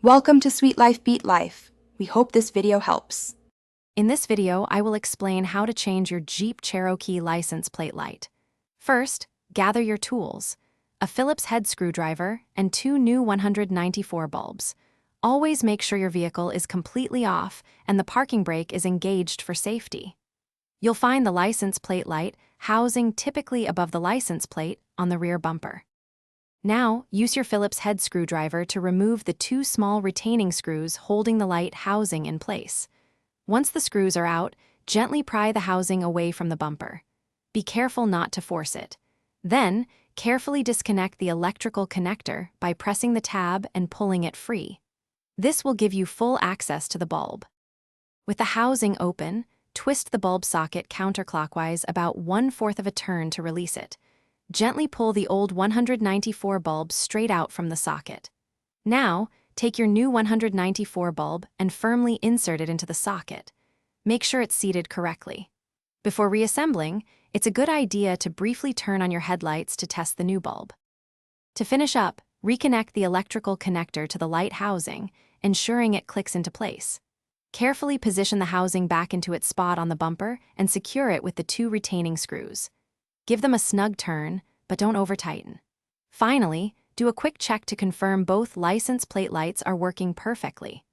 Welcome to Sweet Life Beat Life. We hope this video helps. In this video, I will explain how to change your Jeep Cherokee license plate light. First, gather your tools: a Phillips head screwdriver and 2 new 194 bulbs. Always make sure your vehicle is completely off and the parking brake is engaged for safety. You'll find the license plate light housing typically above the license plate on the rear bumper. Now, use your Phillips head screwdriver to remove the 2 small retaining screws holding the light housing in place. Once the screws are out, gently pry the housing away from the bumper. Be careful not to force it. Then, carefully disconnect the electrical connector by pressing the tab and pulling it free. This will give you full access to the bulb. With the housing open, twist the bulb socket counterclockwise about 1/4 of a turn to release it. Gently pull the old 194 bulb straight out from the socket. Now, take your new 194 bulb and firmly insert it into the socket. Make sure it's seated correctly. Before reassembling, it's a good idea to briefly turn on your headlights to test the new bulb. To finish up, reconnect the electrical connector to the light housing, ensuring it clicks into place. Carefully position the housing back into its spot on the bumper and secure it with the 2 retaining screws. Give them a snug turn, but don't over-tighten. Finally, do a quick check to confirm both license plate lights are working perfectly.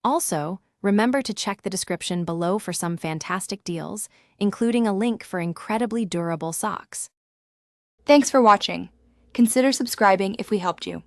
Also, remember to check the description below for some fantastic deals, including a link for incredibly durable socks. Thanks for watching. Consider subscribing if we helped you.